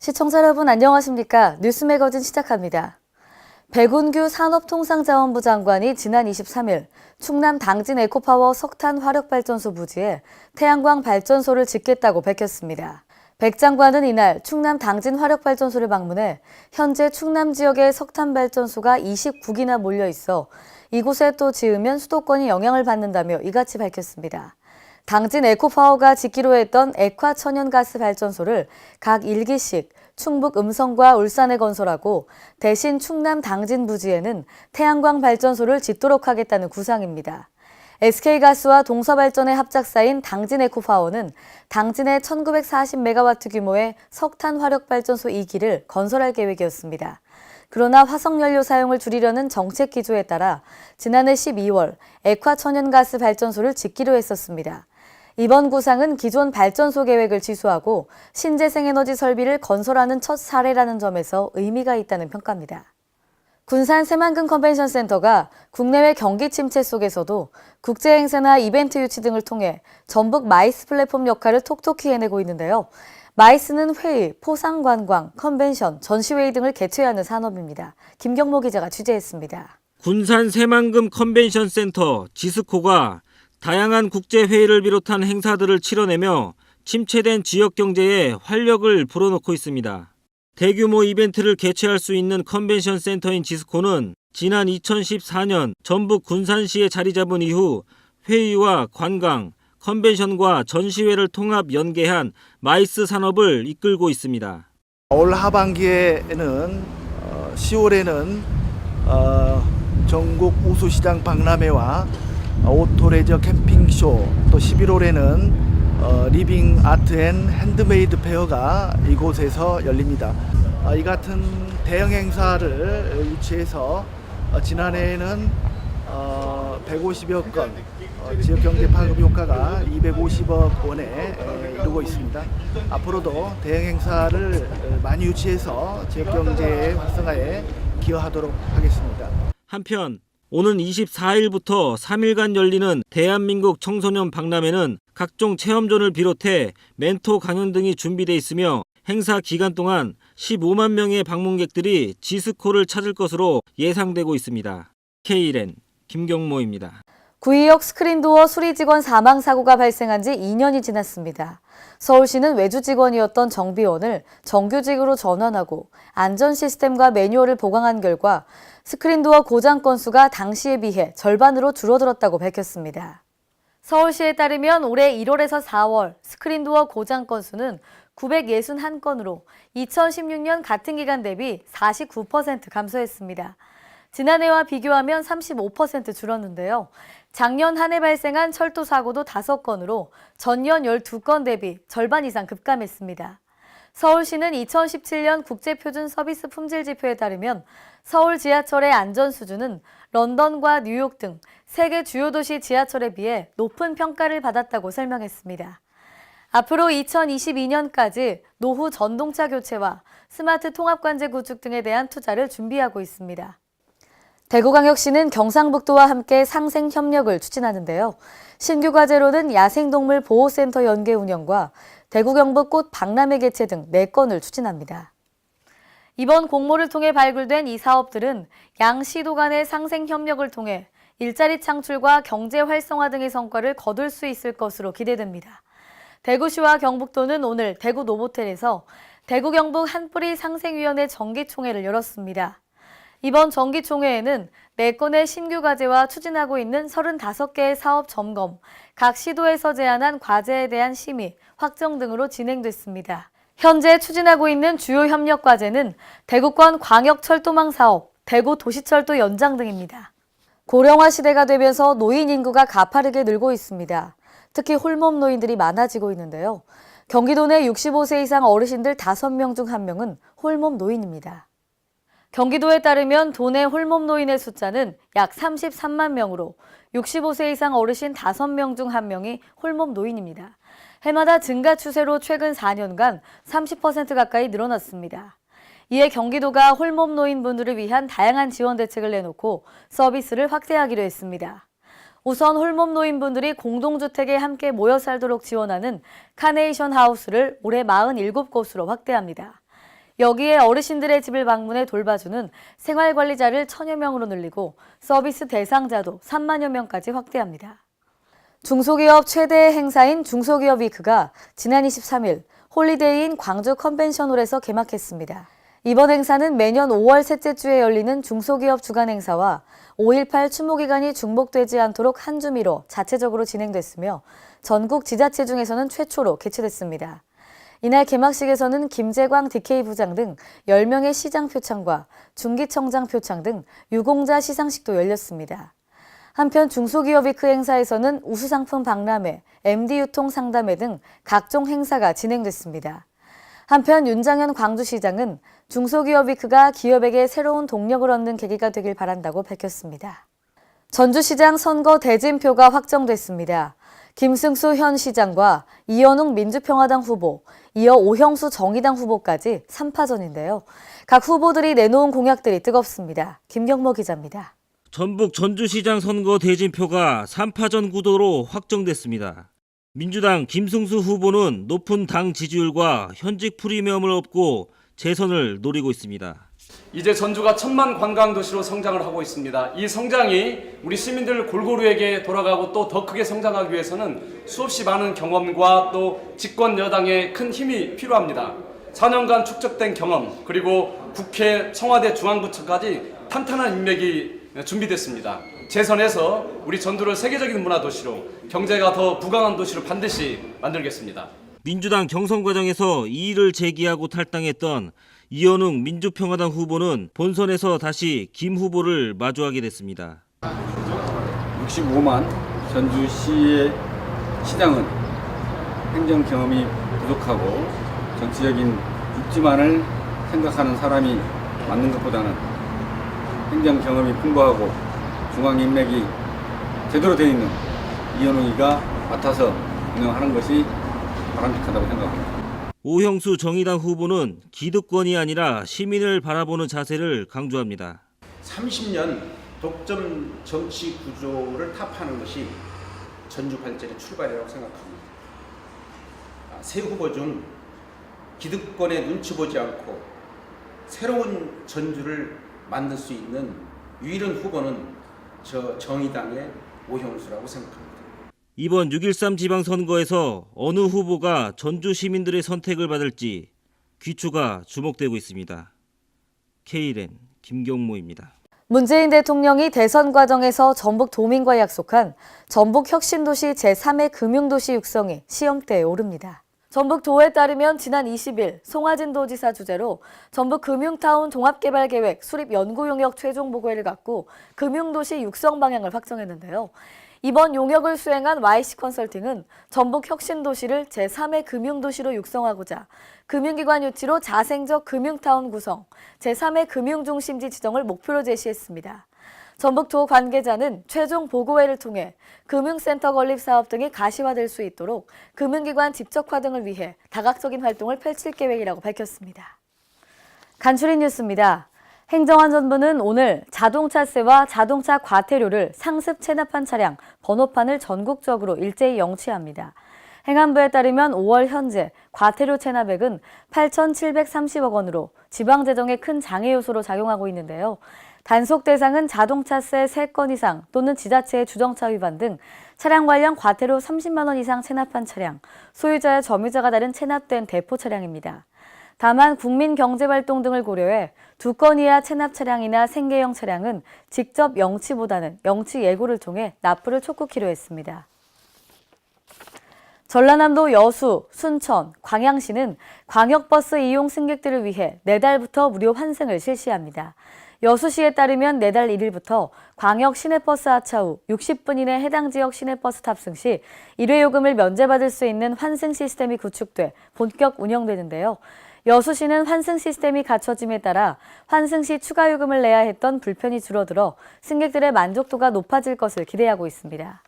시청자 여러분 안녕하십니까? 뉴스 매거진 시작합니다. 백운규 산업통상자원부 장관이 지난 23일 충남 당진 에코파워 석탄 화력발전소 부지에 태양광 발전소를 짓겠다고 밝혔습니다. 백 장관은 이날 충남 당진 화력발전소를 방문해 현재 충남 지역에 석탄 발전소가 29기나 몰려 있어 이곳에 또 지으면 수도권이 영향을 받는다며 이같이 밝혔습니다. 당진 에코파워가 짓기로 했던 액화 천연가스 발전소를 각 1기씩 충북 음성과 울산에 건설하고 대신 충남 당진 부지에는 태양광 발전소를 짓도록 하겠다는 구상입니다. SK가스와 동서발전의 합작사인 당진 에코파워는 당진에 1940메가와트 규모의 석탄 화력발전소 2기를 건설할 계획이었습니다. 그러나 화석연료 사용을 줄이려는 정책 기조에 따라 지난해 12월 액화 천연가스 발전소를 짓기로 했었습니다. 이번 구상은 기존 발전소 계획을 취소하고 신재생에너지 설비를 건설하는 첫 사례라는 점에서 의미가 있다는 평가입니다. 군산 새만금 컨벤션 센터가 국내외 경기 침체 속에서도 국제행사나 이벤트 유치 등을 통해 전북 마이스 플랫폼 역할을 톡톡히 해내고 있는데요. 마이스는 회의, 포상관광, 컨벤션, 전시회의 등을 개최하는 산업입니다. 김경모 기자가 취재했습니다. 군산 새만금 컨벤션 센터 지스코가 다양한 국제회의를 비롯한 행사들을 치러내며 침체된 지역 경제에 활력을 불어넣고 있습니다. 대규모 이벤트를 개최할 수 있는 컨벤션 센터인 지스코는 지난 2014년 전북 군산시에 자리 잡은 이후 회의와 관광, 컨벤션과 전시회를 통합 연계한 마이스 산업을 이끌고 있습니다. 올 하반기에는 10월에는 전국 우수시장 박람회와 오토레저 캠핑쇼, 또 11월에는 리빙 아트 앤 핸드메이드 페어가 이곳에서 열립니다. 이 같은 대형 행사를 유치해서 지난해에는 150여 건, 지역경제 파급 효과가 250억 원에 이루고 있습니다. 앞으로도 대형 행사를 많이 유치해서 지역경제의 활성화에 기여하도록 하겠습니다. 한편 오는 24일부터 3일간 열리는 대한민국 청소년 박람회는 각종 체험존을 비롯해 멘토 강연 등이 준비돼 있으며 행사 기간 동안 15만 명의 방문객들이 지스코를 찾을 것으로 예상되고 있습니다. K1N 김경모입니다. 구의역 스크린도어 수리 직원 사망 사고가 발생한 지 2년이 지났습니다. 서울시는 외주 직원이었던 정비원을 정규직으으로 전환하고 안전 시스템과 매뉴얼을 보강한 결과 스크린도어 고장 건수가 당시에 비해 절반으로 줄어들었다고 밝혔습니다. 서울시에 따르면 올해 1월에서 4월 스크린도어 고장 건수는 961건으로 2016년 같은 기간 대비 49% 감소했습니다. 지난해와 비교하면 35% 줄었는데요. 작년 한 해 발생한 철도 사고도 5건으로 전년 12건 대비 절반 이상 급감했습니다. 서울시는 2017년 국제표준 서비스 품질 지표에 따르면 서울 지하철의 안전 수준은 런던과 뉴욕 등 세계 주요 도시 지하철에 비해 높은 평가를 받았다고 설명했습니다. 앞으로 2022년까지 노후 전동차 교체와 스마트 통합관제 구축 등에 대한 투자를 준비하고 있습니다. 대구광역시는 경상북도와 함께 상생협력을 추진하는데요. 신규 과제로는 야생동물 보호센터 연계 운영과 대구 경북 꽃 박람회 개최 등 4건을 추진합니다. 이번 공모를 통해 발굴된 이 사업들은 양 시도 간의 상생협력을 통해 일자리 창출과 경제 활성화 등의 성과를 거둘 수 있을 것으로 기대됩니다. 대구시와 경북도는 오늘 대구 노보텔에서 대구 경북 한뿌리 상생위원회 정기총회를 열었습니다. 이번 정기총회에는 4건의 신규 과제와 추진하고 있는 35개의 사업 점검, 각 시도에서 제안한 과제에 대한 심의, 확정 등으로 진행됐습니다. 현재 추진하고 있는 주요 협력 과제는 대구권 광역철도망 사업, 대구 도시철도 연장 등입니다. 고령화 시대가 되면서 노인 인구가 가파르게 늘고 있습니다. 특히 홀몸 노인들이 많아지고 있는데요. 경기도 내 65세 이상 어르신들 5명 중 1명은 홀몸 노인입니다. 경기도에 따르면 도내 홀몸 노인의 숫자는 약 33만 명으로 65세 이상 어르신 5명 중 1명이 홀몸 노인입니다. 해마다 증가 추세로 최근 4년간 30% 가까이 늘어났습니다. 이에 경기도가 홀몸 노인분들을 위한 다양한 지원 대책을 내놓고 서비스를 확대하기로 했습니다. 우선 홀몸 노인분들이 공동주택에 함께 모여 살도록 지원하는 카네이션 하우스를 올해 47곳으로 확대합니다. 여기에 어르신들의 집을 방문해 돌봐주는 생활관리자를 1,000여 명으로 늘리고 서비스 대상자도 3만여 명까지 확대합니다. 중소기업 최대의 행사인 중소기업 위크가 지난 23일 홀리데이인 광주 컨벤션홀에서 개막했습니다. 이번 행사는 매년 5월 셋째 주에 열리는 중소기업 주간 행사와 5.18 추모기간이 중복되지 않도록 한 주 미뤄 자체적으로 진행됐으며 전국 지자체 중에서는 최초로 개최됐습니다. 이날 개막식에서는 김재광 DK 부장 등 10명의 시장 표창과 중기청장 표창 등 유공자 시상식도 열렸습니다. 한편 중소기업 위크 행사에서는 우수상품 박람회, MD유통 상담회 등 각종 행사가 진행됐습니다. 한편 윤장현 광주시장은 중소기업 위크가 기업에게 새로운 동력을 얻는 계기가 되길 바란다고 밝혔습니다. 전주시장 선거 대진표가 확정됐습니다. 김승수 현 시장과 이현웅 민주평화당 후보, 이어 오형수 정의당 후보까지 3파전인데요. 각 후보들이 내놓은 공약들이 뜨겁습니다. 김경모 기자입니다. 전북 전주시장 선거 대진표가 3파전 구도로 확정됐습니다. 민주당 김승수 후보는 높은 당 지지율과 현직 프리미엄을 얻고 재선을 노리고 있습니다. 이제 전주가 1,000만 관광 도시로 성장을 하고 있습니다. 이 성장이 우리 시민들 골고루에게 돌아가고 또 더 크게 성장하기 위해서는 수없이 많은 경험과 또 집권 여당의 큰 힘이 필요합니다. 4년간 축적된 경험 그리고 국회, 청와대, 중앙부처까지 탄탄한 인맥이 준비됐습니다. 재선에서 우리 전주를 세계적인 문화 도시로 경제가 더 부강한 도시로 반드시 만들겠습니다. 민주당 경선 과정에서 이의를 제기하고 탈당했던 이현웅 민주평화당 후보는 본선에서 다시 김 후보를 마주하게 됐습니다. 65만 전주시의 시장은 행정 경험이 부족하고 정치적인 육지만을 생각하는 사람이 맞는 것보다는 행정 경험이 풍부하고 중앙 인맥이 제대로 되어 있는 이현웅이가 맡아서 운영하는 것이 바람직하다고 생각합니다. 오형수 정의당 후보는 기득권이 아니라 시민을 바라보는 자세를 강조합니다. 30년 독점 정치 구조를 타파하는 것이 전주 발전의 출발이라고 생각합니다. 새 후보 중 기득권에 눈치 보지 않고 새로운 전주를 만들 수 있는 유일한 후보는 저 정의당의 오형수라고 생각합니다. 이번 6.13 지방선거에서 어느 후보가 전주 시민들의 선택을 받을지 귀추가 주목되고 있습니다. K랜 김경모입니다. 문재인 대통령이 대선 과정에서 전북 도민과 약속한 전북 혁신도시 제3의 금융도시 육성이 시험대에 오릅니다. 전북도에 따르면 지난 20일 송하진 도지사 주재로 전북 금융타운 종합개발계획 수립 연구용역 최종 보고회를 갖고 금융도시 육성 방향을 확정했는데요. 이번 용역을 수행한 YC컨설팅은 전북 혁신도시를 제3의 금융도시로 육성하고자 금융기관 유치로 자생적 금융타운 구성, 제3의 금융중심지 지정을 목표로 제시했습니다. 전북도 관계자는 최종 보고회를 통해 금융센터 건립 사업 등이 가시화될 수 있도록 금융기관 집적화 등을 위해 다각적인 활동을 펼칠 계획이라고 밝혔습니다. 간추린 뉴스입니다. 행정안전부는 오늘 자동차세와 자동차 과태료를 상습 체납한 차량 번호판을 전국적으로 일제히 영치합니다. 행안부에 따르면 5월 현재 과태료 체납액은 8,730억 원으로 지방재정에 큰 장애 요소로 작용하고 있는데요. 단속 대상은 자동차세 3건 이상 또는 지자체의 주정차 위반 등 차량 관련 과태료 30만 원 이상 체납한 차량, 소유자의 점유자가 다른 체납된 대포 차량입니다. 다만 국민경제활동 등을 고려해 2건 이하 체납 차량이나 생계형 차량은 직접 영치보다는 영치 예고를 통해 납부를 촉구키로 했습니다. 전라남도 여수, 순천, 광양시는 광역버스 이용 승객들을 위해 내달부터 무료 환승을 실시합니다. 여수시에 따르면 내달 1일부터 광역 시내버스 하차 후 60분 이내 해당 지역 시내버스 탑승 시 1회 요금을 면제받을 수 있는 환승 시스템이 구축돼 본격 운영되는데요. 여수시는 환승 시스템이 갖춰짐에 따라 환승 시 추가 요금을 내야 했던 불편이 줄어들어 승객들의 만족도가 높아질 것을 기대하고 있습니다.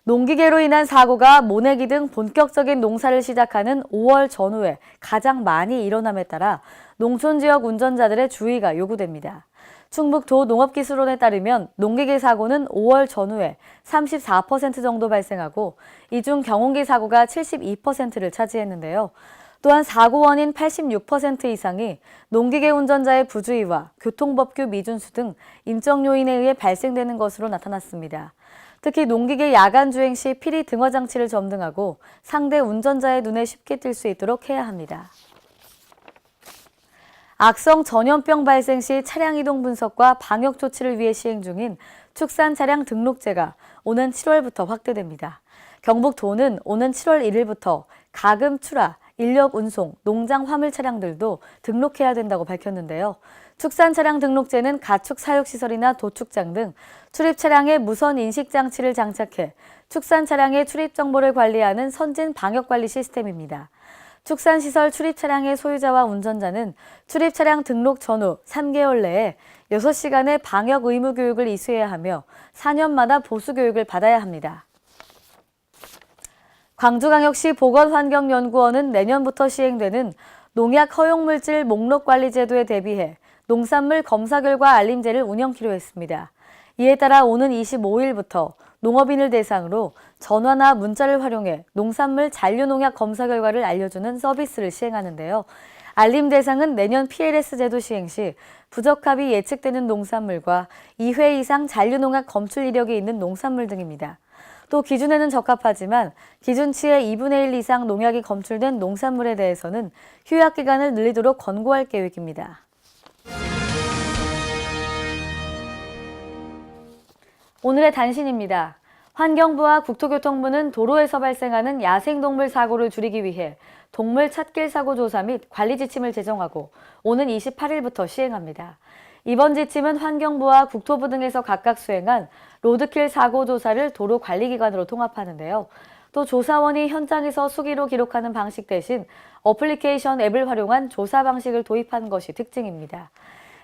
농기계로 인한 사고가 모내기 등 본격적인 농사를 시작하는 5월 전후에 가장 많이 일어남에 따라 농촌 지역 운전자들의 주의가 요구됩니다. 충북도 농업기술원에 따르면 농기계 사고는 5월 전후에 34% 정도 발생하고 이 중 경운기 사고가 72%를 차지했는데요. 또한 사고 원인 86% 이상이 농기계 운전자의 부주의와 교통법규 미준수 등 인적 요인에 의해 발생되는 것으로 나타났습니다. 특히 농기계 야간 주행 시 피리 등화 장치를 점등하고 상대 운전자의 눈에 쉽게 띌 수 있도록 해야 합니다. 악성 전염병 발생 시 차량 이동 분석과 방역 조치를 위해 시행 중인 축산 차량 등록제가 오는 7월부터 확대됩니다. 경북도는 오는 7월 1일부터 가금 출하, 인력 운송, 농장 화물 차량들도 등록해야 된다고 밝혔는데요. 축산 차량 등록제는 가축 사육시설이나 도축장 등 출입 차량에 무선 인식 장치를 장착해 축산 차량의 출입 정보를 관리하는 선진 방역 관리 시스템입니다. 축산시설 출입 차량의 소유자와 운전자는 출입 차량 등록 전후 3개월 내에 6시간의 방역 의무 교육을 이수해야 하며 4년마다 보수 교육을 받아야 합니다. 광주광역시 보건환경연구원은 내년부터 시행되는 농약 허용물질 목록관리 제도에 대비해 농산물 검사 결과 알림제를 운영키로 했습니다. 이에 따라 오는 25일부터 농업인을 대상으로 전화나 문자를 활용해 농산물 잔류농약 검사 결과를 알려주는 서비스를 시행하는데요. 알림 대상은 내년 PLS 제도 시행 시 부적합이 예측되는 농산물과 2회 이상 잔류농약 검출 이력이 있는 농산물 등입니다. 또 기준에는 적합하지만 기준치의 2분의 1 이상 농약이 검출된 농산물에 대해서는 휴약 기간을 늘리도록 권고할 계획입니다. 오늘의 단신입니다. 환경부와 국토교통부는 도로에서 발생하는 야생동물 사고를 줄이기 위해 동물 찾길 사고 조사 및 관리 지침을 제정하고 오는 28일부터 시행합니다. 이번 지침은 환경부와 국토부 등에서 각각 수행한 로드킬 사고 조사를 도로관리기관으로 통합하는데요. 또 조사원이 현장에서 수기로 기록하는 방식 대신 어플리케이션 앱을 활용한 조사 방식을 도입한 것이 특징입니다.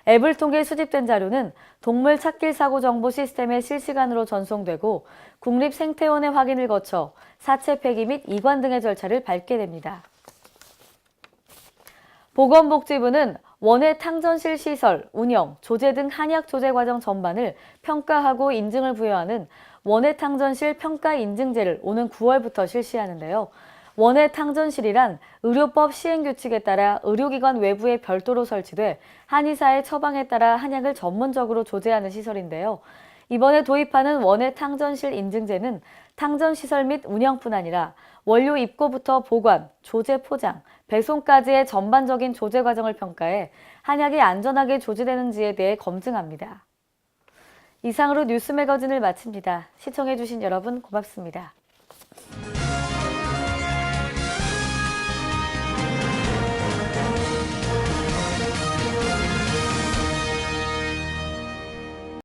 앱을 통해 수집된 자료는 동물 찾길 사고 정보 시스템에 실시간으로 전송되고 국립생태원의 확인을 거쳐 사체 폐기 및 이관 등의 절차를 밟게 됩니다. 보건복지부는 원예 탕전실 시설, 운영, 조제 등 한약 조제 과정 전반을 평가하고 인증을 부여하는 원예 탕전실 평가 인증제를 오는 9월부터 실시하는데요. 원예 탕전실이란 의료법 시행규칙에 따라 의료기관 외부에 별도로 설치돼 한의사의 처방에 따라 한약을 전문적으로 조제하는 시설인데요. 이번에 도입하는 원예 탕전실 인증제는 탕전시설 및 운영뿐 아니라 원료 입고부터 보관, 조제 포장, 배송까지의 전반적인 조제 과정을 평가해 한약이 안전하게 조제되는지에 대해 검증합니다. 이상으로 뉴스 매거진을 마칩니다. 시청해주신 여러분 고맙습니다.